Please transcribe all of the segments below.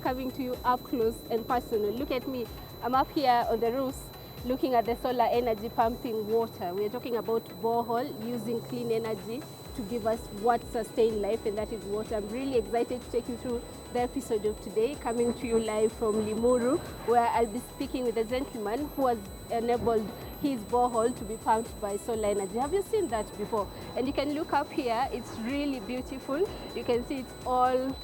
coming to you up close and personal. Look at me, I'm up here on the roofs looking at the solar energy pumping water. We're talking about borehole using clean energy to give us what sustains life, and that is water. I'm really excited to take you through the episode of today, coming to you live from Limuru, where I'll be speaking with a gentleman who has enabled his borehole to be pumped by solar energy. Have you seen that before? And you can look up here, it's really beautiful. You can see it's all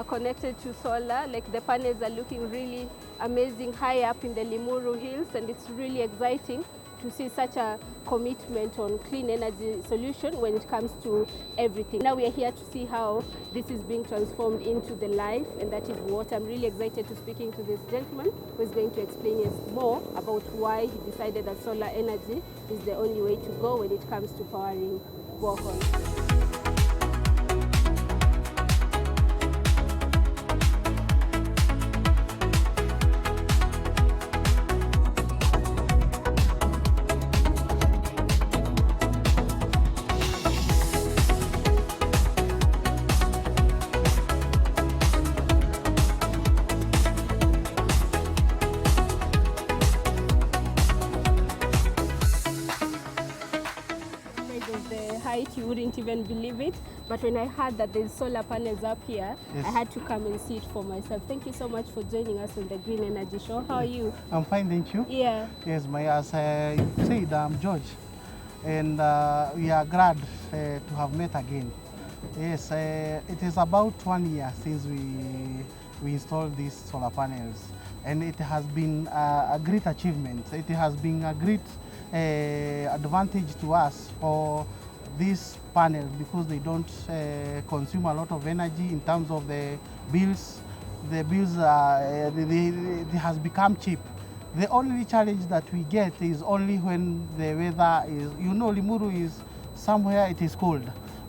connected to solar, like the panels are looking really amazing high up in the Limuru hills, and it's really exciting to see such a commitment on clean energy solution when it comes to everything. Now we are here to see how this is being transformed into the life, and that is water. I'm really excited to speaking to this gentleman who is going to explain us more about why he decided that solar energy is the only way to go when it comes to powering boreholes. You wouldn't even believe it, but when I heard that there's solar panels up here, I had to come and see it for myself. Thank you so much for joining us on the Green Energy Show. How are you? I'm fine, thank you. Yeah. Yes, as you said, I'm George, and we are glad to have met again. Yes, it is about 1 year since we installed these solar panels, and it has been a great achievement. It has been a great advantage to us for these panels because they don't consume a lot of energy in terms of the bills. The bills it has become cheap. The only challenge that we get is only when the weather is, Limuru is somewhere it is cold.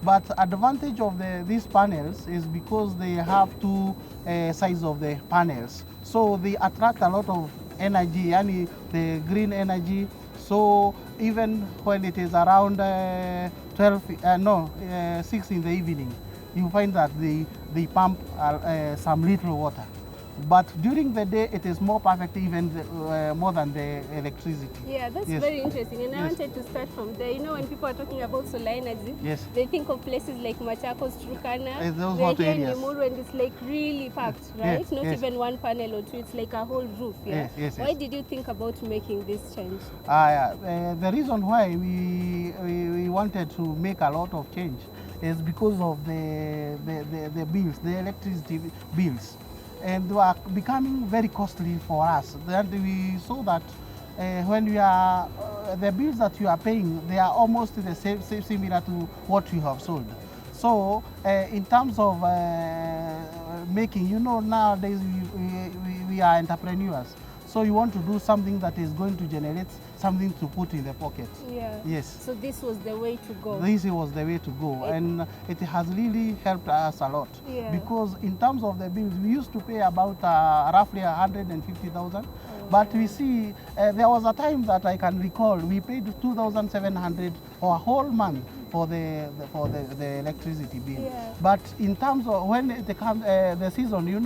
But advantage of these panels is because they have two sides of the panels. So they attract a lot of energy, the green energy. So even when it is around 6 in the evening, you find that they pump some little water. But during the day, it is more perfect, even more than the electricity. Yeah, that's very interesting. And I wanted to start from there. You know, when people are talking about solar energy, they think of places like Machakos, Turkana. Those here in Limuru, and it's like really packed, right? Not even one panel or two, it's like a whole roof. Yeah? Why did you think about making this change? The reason why we wanted to make a lot of change is because of the bills, the electricity bills. And they are becoming very costly for us. And we saw that when we are, the bills that you are paying, they are almost the same similar to what you have sold. So in terms of making, nowadays we are entrepreneurs. So you want to do something that is going to generate something to put in the pocket. Yeah. Yes. So this was the way to go. This was the way to go, and it has really helped us a lot. Yeah. Because in terms of the bills, we used to pay about roughly 150,000. But we see there was a time that I can recall we paid 2,700 for a whole month for the electricity bill. Yeah. But in terms of when it comes the season,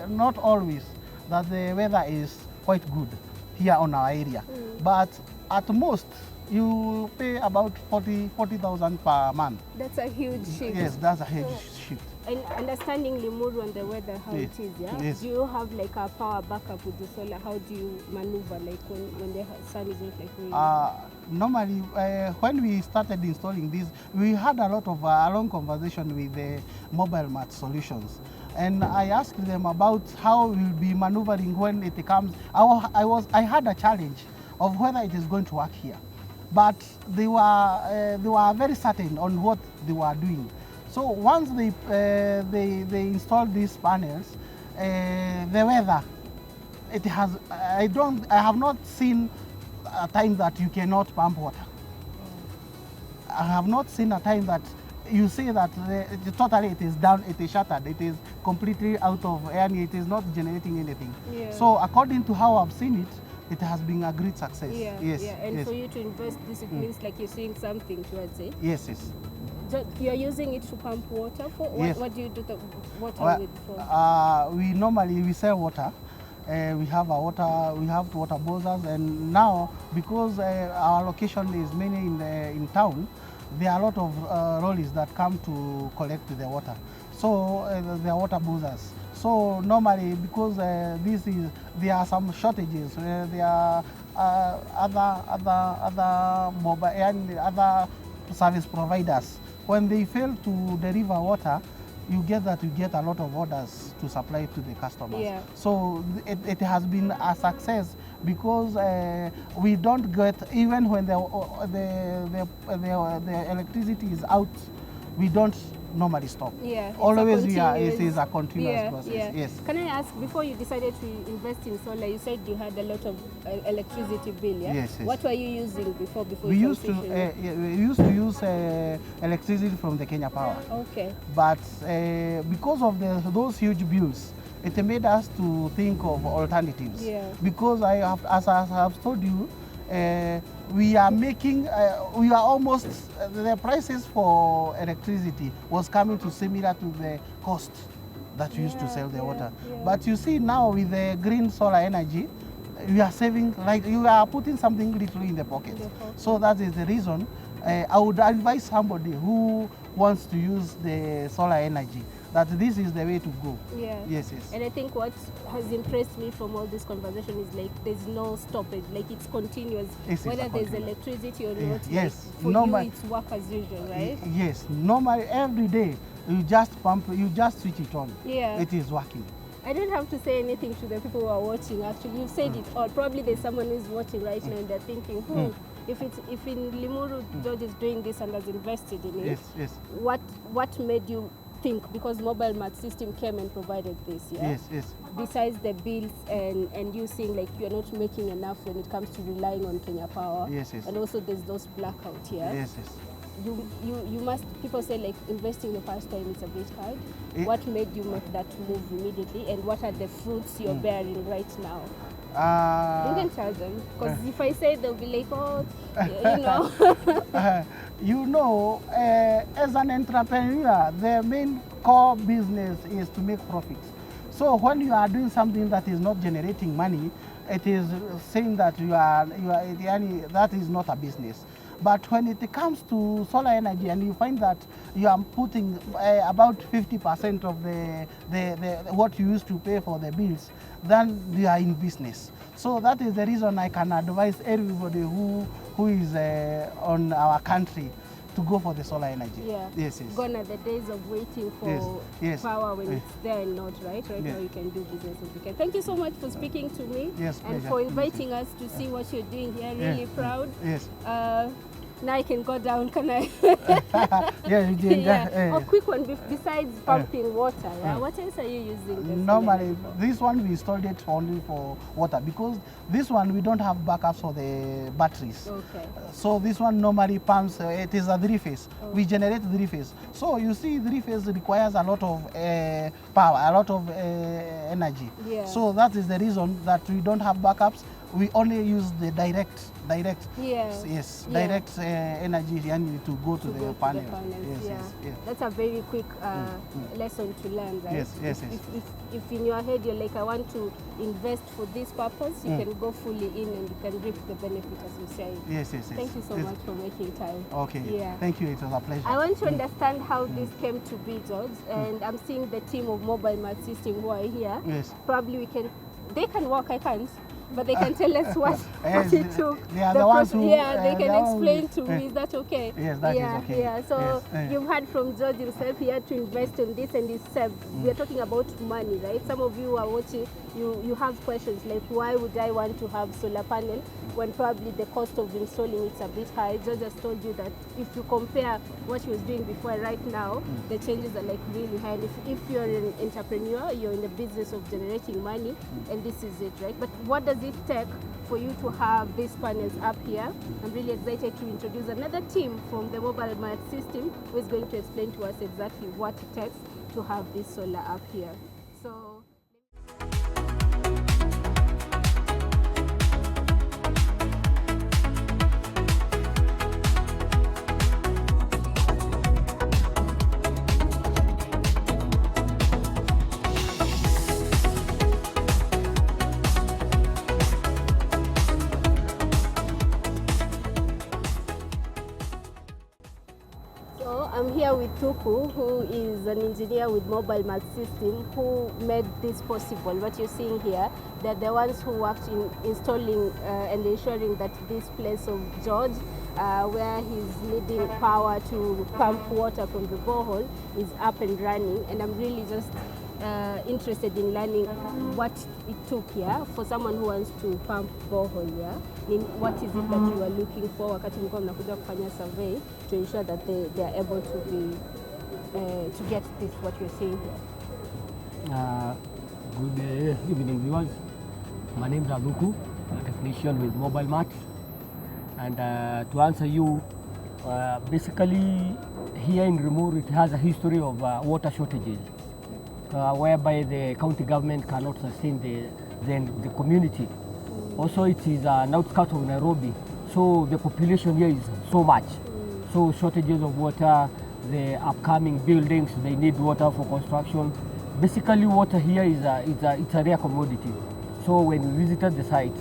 not always that the weather is quite good here on our area. But at most, you pay about 40,000 per month. That's a huge shift. Yes, that's a huge shift. And understanding Limuru and the weather, how it is, Yes. Do you have like a power backup with the solar? How do you maneuver like when the sun is not like really? Normally, when we started installing this, we had a lot of a long conversation with the mobile mat solutions. And I asked them about how we'll be maneuvering when it comes. I had a challenge of whether it is going to work here, but they were very certain on what they were doing. So once they installed these panels, the weather, it has. I have not seen a time that you cannot pump water. I have not seen a time that you say that totally it is down, it is shattered, it is completely out of air, it is not generating anything. Yeah. So according to how I've seen it, it has been a great success. Yeah, Yes. yeah. And yes. for you to invest this, it means like you're seeing something towards it. Yes, yes. You're using it to pump water for? Yes. What do you do the water Well, with for? we sell water. We have water boilers, and now because our location is mainly in town, there are a lot of lorries that come to collect the water. So they are water boilers. So normally, because there are some shortages, there are other mobile and other service providers. When they fail to deliver water, you get a lot of orders to supply to the customers. Yeah. So it has been a success because we don't get, even when the electricity is out, we don't normally stop. Yeah, Always it is a continuous process. Yeah. Yes. Can I ask, before you decided to invest in solar, you said you had a lot of electricity bill, yeah? Yes. What were you using before We you used to transitioned? we used to use electricity from the Kenya Power. Okay. But because of those huge bills, it made us to think of alternatives. Yeah. Because as I have told you, we are almost, the prices for electricity was coming to similar to the cost that we used to sell the water. Yeah. But you see now with the green solar energy, you are saving, like you are putting something literally in the pocket. So that is the reason I would advise somebody who wants to use the solar energy that this is the way to go. Yeah. Yes. And I think what has impressed me from all this conversation is like there's no stoppage, like it's continuous. Whether there's electricity or not, yes. Like, for you it's work as usual, right? Yes. Normally every day you just pump, you just switch it on. Yeah. It is working. I don't have to say anything to the people who are watching. Actually, you've said it all. Probably there's someone who's watching right now and they're thinking, if in Limuru George is doing this and has invested in it, Yes. What made you think? Because mobile math system came and provided this, yeah? Yes. Besides the bills and you seeing like you're not making enough when it comes to relying on Kenya Power. Yes. And also there's those blackouts here. Yes. You must, people say like investing the first time is a bit hard. What made you make that move immediately, and what are the fruits you're bearing right now? You can tell them, because if I say, they'll be like, oh, you know. As an entrepreneur, the main core business is to make profits. So when you are doing something that is not generating money, it is saying that that is not a business. But when it comes to solar energy and you find that you are putting about 50% of the what you used to pay for the bills, then you are in business. So that is the reason I can advise everybody who is on our country to go for the solar energy. Yeah. Yes. Gone are the days of waiting for power when it's there and not, right? Right now you can do business as you can. Thank you so much for speaking to me and for inviting us to see what you're doing here. Really proud. Yes. Now I can go down, can I? Yeah. A quick one, besides pumping water, what else are you using? Normally, this one we installed it only for water because this one we don't have backups for the batteries. Okay. So this one normally pumps, it is a 3-phase. We generate 3-phase. So you see 3-phase requires a lot of power, a lot of energy. Yeah. So that is the reason that we don't have backups. We only use the direct energy to go to the panels. Yes. That's a very quick lesson to learn, right? Yes. If in your head you're like, I want to invest for this purpose, you can go fully in and you can reap the benefit, as you say. Yes. Thank you so much for making time. Okay. Yeah. Thank you. It was a pleasure. I want to understand how this came to be, George, and I'm seeing the team of Mobile Math System who are here. Yes. Probably they can walk, I can't. But they can tell us what it took. They are the ones who... they can explain to me. Is that okay? Yes, that is okay. Yeah, so you've heard from George himself. He had to invest in this and he said, we are talking about money, right? Some of you are watching, you have questions like, why would I want to have solar panel when probably the cost of installing it's a bit high? George has told you that if you compare what he was doing before and right now, the changes are like really high. And if you're an entrepreneur, you're in the business of generating money, and this is it, right? But what does it take for you to have these panels up here? I'm really excited to introduce another team from the Mobile Math System who is going to explain to us exactly what it takes to have this solar up here. So. I'm here with Tuku, who is an engineer with Mobile Math System, who made this possible. What you're seeing here, they're the ones who worked in installing and ensuring that this place of George, where he's needing power to pump water from the borehole, is up and running. And I'm really just interested in learning what it took here for someone who wants to pump borehole here. What is it that you are looking for wakati mlikuwa mnakuja kufanya survey to ensure that they are able to be to get this what you're seeing here? Good evening, viewers. My name is Aluku, a technician with Mobile Math, and to answer you, basically here in Rimuru it has a history of water shortages, whereby the county government cannot sustain the community. Also, it is an outskirts of Nairobi, so the population here is so much. So shortages of water, the upcoming buildings, they need water for construction. Basically, water here it's a rare commodity. So when we visited the site,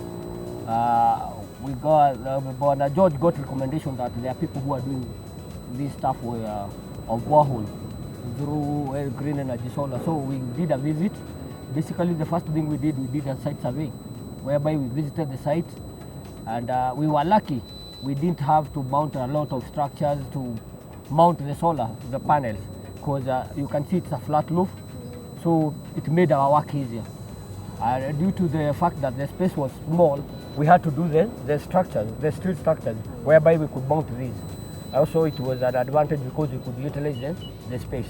George got recommendation that there are people who are doing this stuff of borehole through green energy solar. So we did a visit. Basically, the first thing we did a site survey, whereby we visited the site, and we were lucky. We didn't have to mount a lot of structures to mount the panels, because you can see it's a flat roof, so it made our work easier. Due to the fact that the space was small, we had to do the structures, the steel structures, whereby we could mount these. Also, it was an advantage because we could utilize the space.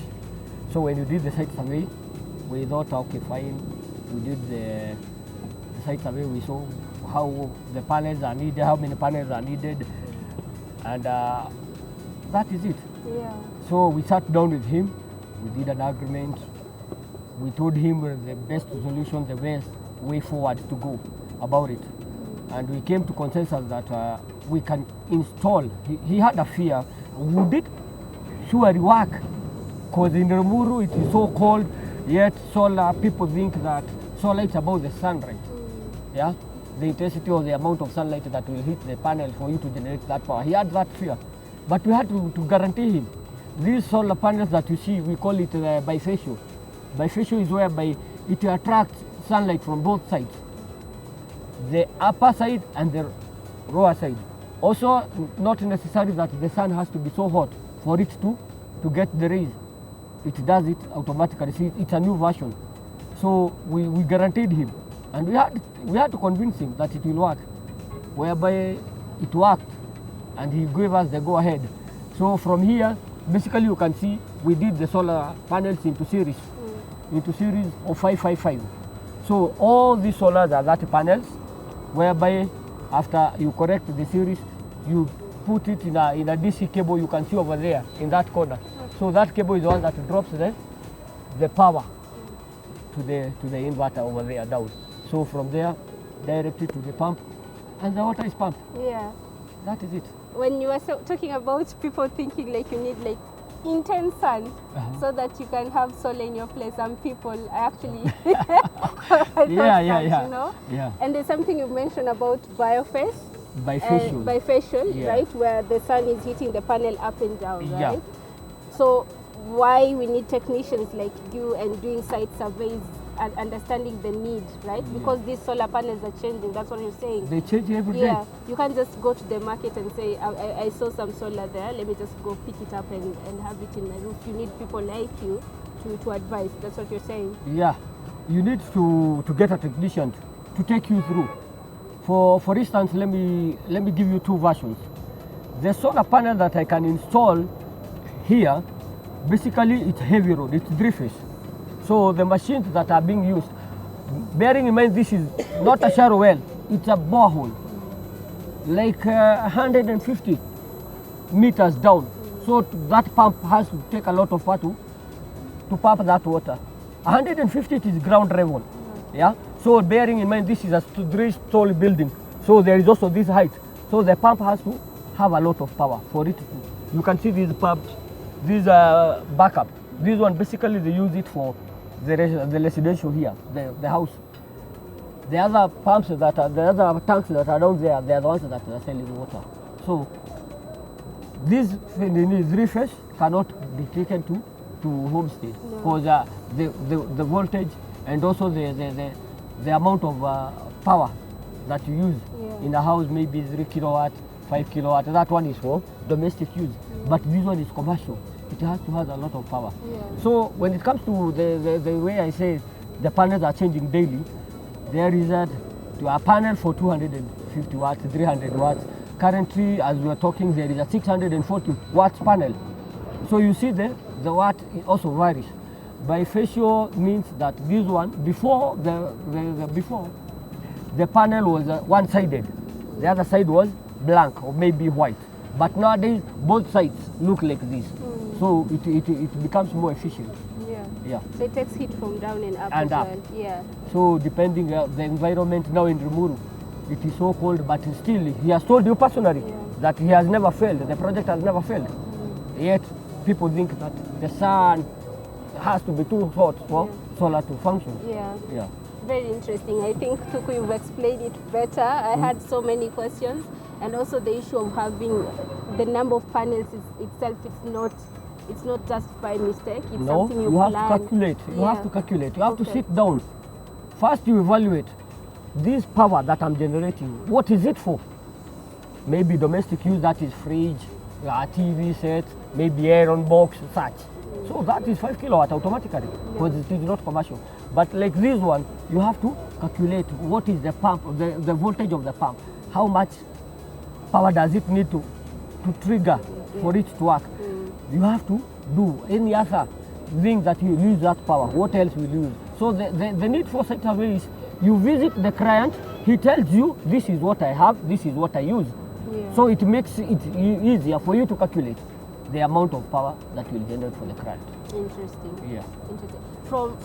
So when we did the site survey, we thought, okay, fine. We did the site survey, we saw how the panels are needed, how many panels are needed, and that is it. Yeah. So we sat down with him, we did an agreement, we told him the best solution, the best way forward to go about it. And we came to consensus that we can install. He had a fear, would it surely work? Because in Rimuru it is so cold, yet solar, people think that solar is about the sunlight. Yeah, the intensity or the amount of sunlight that will hit the panel for you to generate that power. He had that fear, but we had to guarantee him. These solar panels that you see, we call it bifacial. Bifacial is whereby it attracts sunlight from both sides, the upper side and the lower side. Also, not necessary that the sun has to be so hot for it to get the rays. It does it automatically. See, it's a new version. So we guaranteed him. And we had to convince him that it will work, whereby it worked, and he gave us the go-ahead. So from here, basically you can see we did the solar panels into series of 555. So all these solars are 30 panels, whereby after you correct the series, you put it in a DC cable you can see over there in that corner. So that cable is the one that drops the power to the inverter over there down. So from there, directly to the pump, and the water is pumped. Yeah. That is it. When you were talking about people thinking like you need like intense sun so that you can have solar in your place, and people actually you know. Yeah. And there's something you mentioned about bifacial, Yeah. right, where the sun is hitting the panel up and down, right? Yeah. So why we need technicians like you and doing site surveys and understanding the need, right? Yeah. Because these solar panels are changing, that's what you're saying. They change every day. Yeah, you can't just go to the market and say, I saw some solar there, let me just go pick it up and have it in my roof. You need people like you to advise, that's what you're saying. Yeah, you need to get a technician to take you through. For instance, let me give you two versions. The solar panel that I can install here, basically it's heavy road, it's driffish. So the machines that are being used, bearing in mind this is not a shallow well, it's a borehole, like 150 meters down. So that pump has to take a lot of water to pump that water. 150 is ground level, yeah. So bearing in mind this is a 3-story building, so there is also this height. So the pump has to have a lot of power for it to. You can see these pumps, these are backup. This one basically they use it for the residential here, the house. The other pumps the other tanks that are down there, they are the ones that are selling water. So This refresh cannot be taken to homestead because the voltage and also the amount of power that you use in a house, maybe 3 kilowatt, 5 kilowatt. That one is for domestic use, but this one is commercial. It has to have a lot of power. So when it comes to the way I say the panels are changing daily, there is a panel for 250 watts, 300 watts. Currently, as we are talking, there is a 640 watts panel. So you see the watt also varies. Bifacial means that this one, before the panel was one-sided. The other side was blank or maybe white. But nowadays, both sides look like this. So it becomes more efficient. Yeah. So it takes heat from down and up And as up. well. Yeah. So depending the environment now in Rimuru, it is so cold, but still he has told you personally that he has never failed. The project has never failed. Yet people think that the sun has to be too hot for solar to function. Yeah. Very interesting. I think Tuku, you've explained it better. I had so many questions, and also the issue of having the number of panels itself. It's not just by mistake. It's something you have plan. to calculate. You have to calculate. You have to sit down. First, you evaluate this power that I'm generating. What is it for? Maybe domestic use, that is fridge, a TV set, maybe iron box, such. So that is 5 kilowatt automatically because it is not commercial. But like this one, you have to calculate what is the pump, the voltage of the pump. How much power does it need to trigger for it to work? You have to do any other thing that you lose that power. What else will you use? So the need for site survey is you visit the client, he tells you this is what I have, this is what I use. So it makes it easier for you to calculate the amount of power that will generate for the client. Interesting. Yeah. Interesting.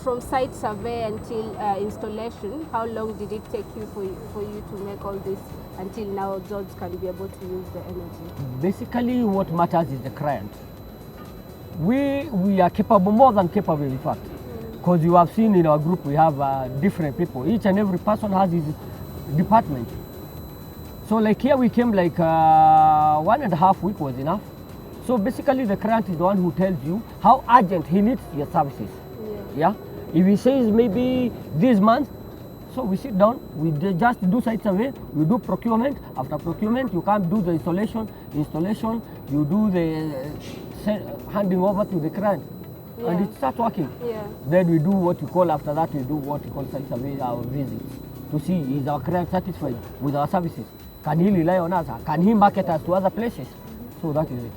From site survey until installation, how long did it take you for you to make all this until now George can be able to use the energy? Basically, what matters is the client. We are capable, more than capable in fact, because you have seen in our group we have different people. Each and every person has his department. So like here we came like 1.5 weeks was enough. So basically the client is the one who tells you how urgent he needs your services. Yeah. If he says maybe this month, so we sit down, we just do site survey, we do procurement. After procurement, you come do the installation, you do the handing over to the client, and it starts working. Then we do what we call, after that we do what we call site survey, our visits, to see is our client satisfied with our services. Can he rely on us? Can he market us to other places? So that is it.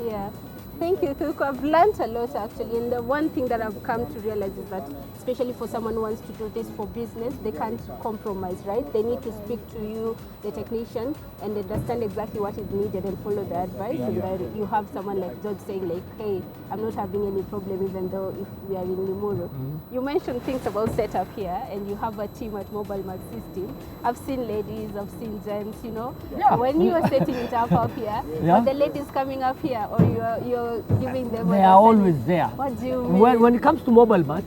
Yeah. Thank you, Tuku. I've learned a lot actually, and the one thing that I've come to realize is that, especially for someone who wants to do this for business, they can't compromise, right? They need to speak to you, the technician, and understand exactly what is needed and follow the advice. And then you have someone like George saying like, hey, I'm not having any problem even though if we are in Limuru. You mentioned things about setup here, and you have a team at Mobile Mag System. I've seen ladies, I've seen gents, you know. When you are setting it up here, are the ladies coming up here, or you're giving them? They are always there. What do you mean? When it comes to Mobile Mag,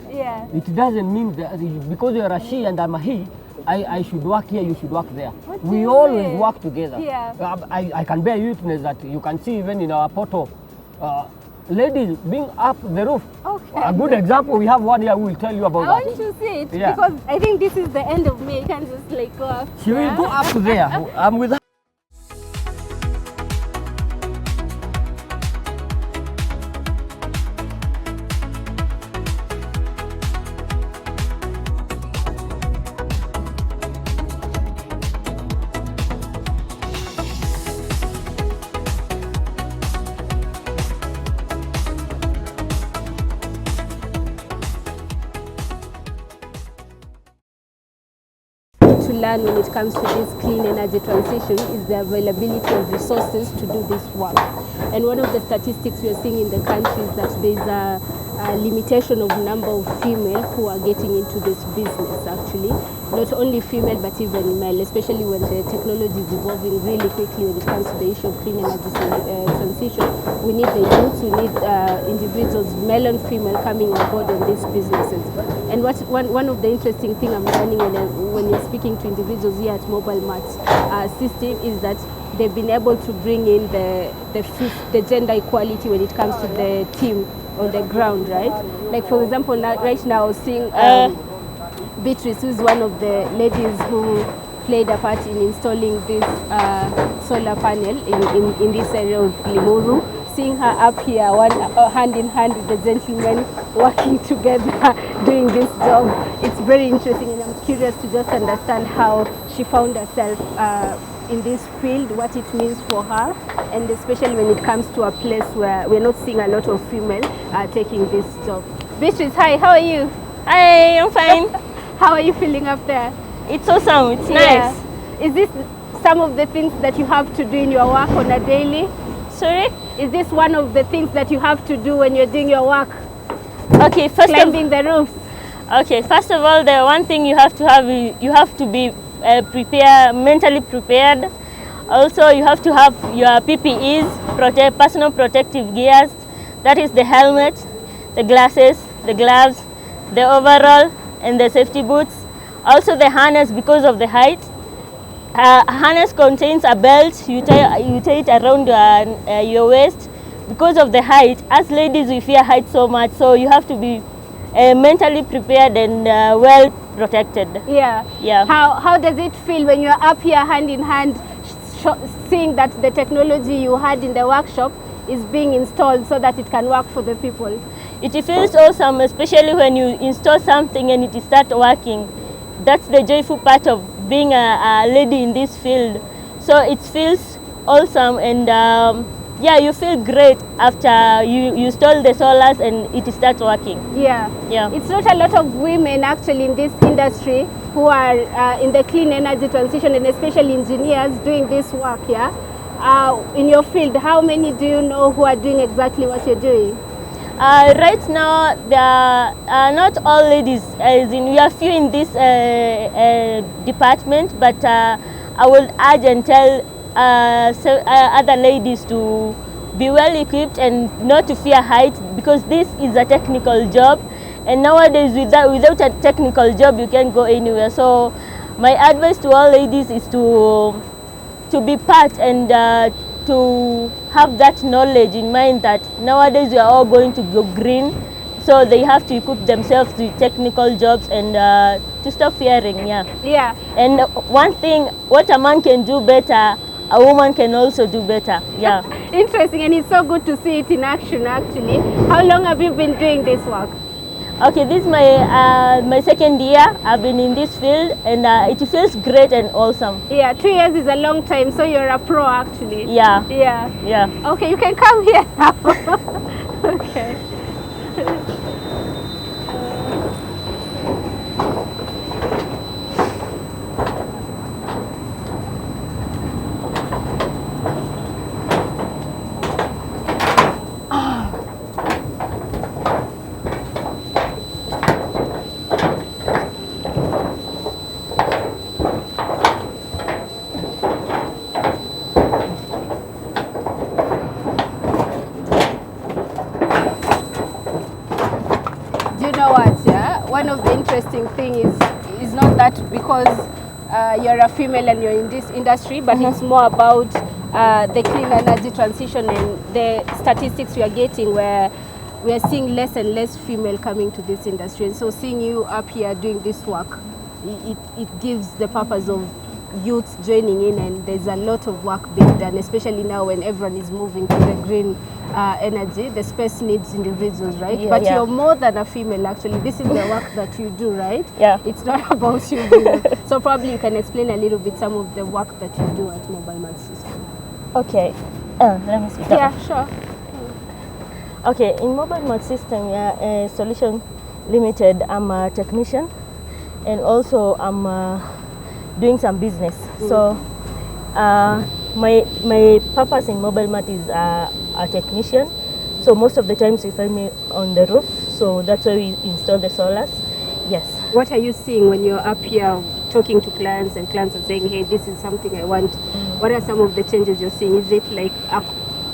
it doesn't mean that because you're a she and I'm a he, I should work here, you should work there. We always work together. I can bear witness that you can see even in our portal, ladies being up the roof. A good example, we have one here who will tell you about that. I want to see it because I think this is the end of May. You can't just like go up. She will go up there. I'm with her. To learn when it comes to this clean energy transition is the availability of resources to do this work. And one of the statistics we are seeing in the country is that there's limitation of number of female who are getting into this business actually. Not only female but even male, especially when the technology is evolving really quickly when it comes to the issue of clean energy transition. We need the youth, we need individuals, male and female, coming on board on these businesses. And one of the interesting things I'm learning when you're speaking to individuals here at Mobile Mats system is that they've been able to bring in the gender equality when it comes to the team on the ground, right? Like for example, right now seeing Beatrice, who's one of the ladies who played a part in installing this solar panel in this area of Limuru. Seeing her up here, hand in hand with the gentlemen working together, doing this job, it's very interesting, and I'm curious to just understand how she found herself in this field, what it means for her, and especially when it comes to a place where we're not seeing a lot of female taking this job. Beatrice, hi, how are you? Hi, I'm fine. How are you feeling up there? It's awesome, it's nice. Is this some of the things that you have to do in your work on a daily? Sorry? Is this one of the things that you have to do when you're doing your work? Okay, climbing the roofs. Okay, first of all, the one thing you have to have, you have to be mentally prepared. Also, you have to have your PPEs, personal protective gears. That is the helmet, the glasses, the gloves, the overall, and the safety boots. Also the harness because of the height. Harness contains a belt, you tie it around your waist. Because of the height, as ladies we fear height so much, so you have to be mentally prepared and well protected. Yeah. Yeah. How does it feel when you're up here hand in hand, seeing that the technology you had in the workshop is being installed so that it can work for the people? It feels awesome, especially when you install something and it starts working. That's the joyful part of being a lady in this field. So it feels awesome, and yeah, you feel great after you install the solars and it starts working. Yeah. Yeah. It's not a lot of women actually in this industry who are in the clean energy transition, and especially engineers doing this work. Yeah. In your field, how many do you know who are doing exactly what you're doing? Right now, there are not all ladies, as in we are few in this department, but I will urge and tell other ladies to be well equipped and not to fear height, because this is a technical job, and nowadays without a technical job you can't go anywhere. So my advice to all ladies is to be part and to have that knowledge in mind that nowadays we are all going to go green, so they have to equip themselves with technical jobs and to stop fearing. Yeah. And one thing, what a man can do better, a woman can also do better. Yeah. Interesting, and it's so good to see it in action actually. How long have you been doing this work? Okay, this is my second year. I've been in this field, and it feels great and awesome. Yeah, 2 years is a long time, so you're a pro actually. Yeah. Yeah. Yeah. Okay, you can come here now. Okay. One of the interesting things is not that because you're a female and you're in this industry, but it's more about the clean energy transition and the statistics we are getting, where we are seeing less and less female coming to this industry. And so seeing you up here doing this work, it gives the purpose of youth joining in, and there's a lot of work being done, especially now when everyone is moving to the green energy. The space needs individuals, right? Yeah, but yeah. You're more than a female actually. This is the work that you do, right? Yeah. It's not about you being so probably you can explain a little bit some of the work that you do at Mobile Mats System. Okay. Let me speak up. Yeah, sure. Okay, in Mobile Mats System, Solution Limited, I'm a technician, and also I'm doing some business. So my purpose in Mobile Mats is a technician. So most of the times you find me on the roof. so that's why we install the solars. Yes. What are you seeing when you're up here talking to clients and clients are saying, hey, this is something I want? What are some of the changes you're seeing? Is it like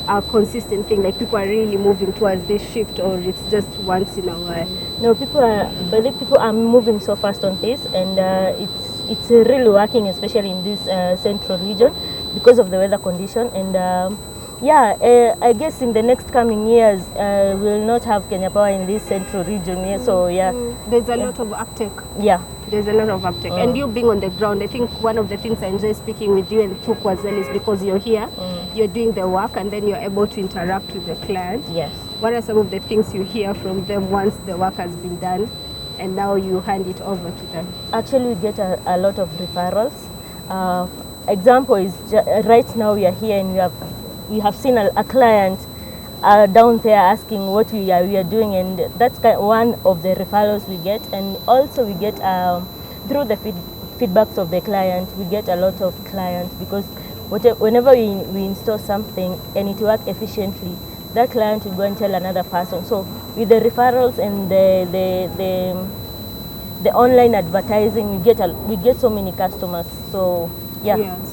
a consistent thing, like people are really moving towards this shift, or it's just once in a while? No, people are moving so fast on this, and it's really working, especially in this central region because of the weather condition. And I guess in the next coming years we will not have Kenya Power in this central region here. So there's a lot of uptake. Yeah. There's a lot of uptake. And you being on the ground, I think one of the things I enjoy speaking with you and Tuku as well is because you're here, you're doing the work, and then you're able to interact with the client. Yes. What are some of the things you hear from them once the work has been done and now you hand it over to them? Actually, we get a lot of referrals. Example is right now we are here and we have seen a client down there asking what we are doing, and that's one of the referrals we get. And also we get through the feedbacks of the client, we get a lot of clients, because whenever we install something and it works efficiently, that client will go and tell another person. So with the referrals and the online advertising, we get so many customers. So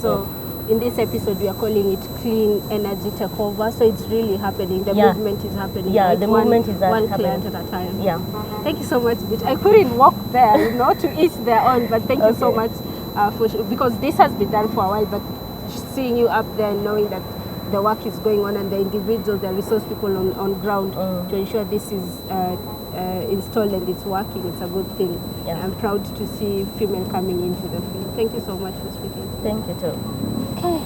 so in this episode we are calling it Clean Energy Takeover. So it's really happening. The movement is happening. Yeah, like the movement is one happening. client at a time. Yeah. Thank you so much, Bit. I couldn't walk there, to each their own, but thank you so much because this has been done for a while, but seeing you up there and knowing that the work is going on and the individuals, the resource people on ground to ensure this is installed and it's working, it's a good thing. Yeah. I'm proud to see female coming into the field. Thank you so much for speaking. Thank you too. Okay.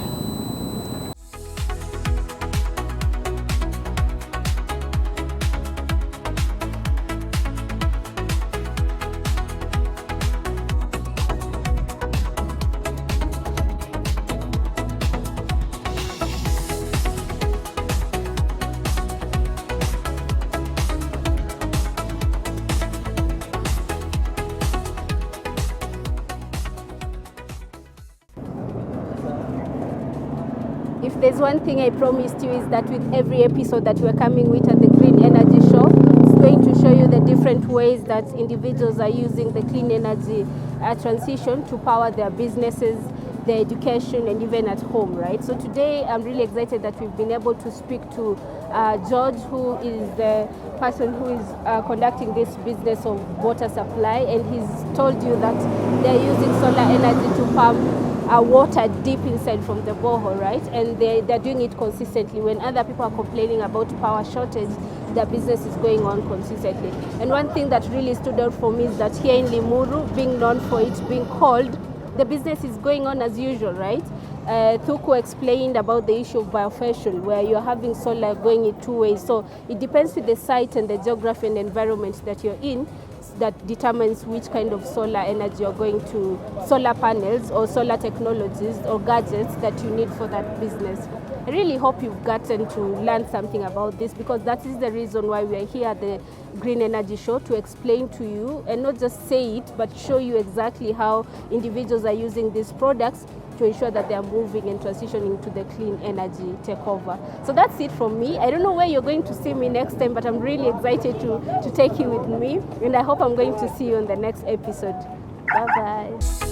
If there's one thing I promised you is that with every episode that we're coming with at the Green Energy Show, it's going to show you the different ways that individuals are using the clean energy transition to power their businesses, their education, and even at home, right? So today I'm really excited that we've been able to speak to George, who is the person who is conducting this business of water supply, and he's told you that they're using solar energy to pump water deep inside from the borehole, right? And they're doing it consistently. When other people are complaining about power shortage, their business is going on consistently. And one thing that really stood out for me is that here in Limuru, being known for it being cold, the business is going on as usual, right? Thuku explained about the issue of biofuel, where you're having solar going in two ways. So it depends with the site and the geography and the environment that you're in, that determines which kind of solar energy you're going to, solar panels or solar technologies or gadgets that you need for that business. I really hope you've gotten to learn something about this, because that is the reason why we are here at the Green Energy Show, to explain to you and not just say it, but show you exactly how individuals are using these products to ensure that they are moving and transitioning to the clean energy takeover. So that's it from me. I don't know where you're going to see me next time, but I'm really excited to take you with me, and I hope I'm going to see you on the next episode. Bye-bye.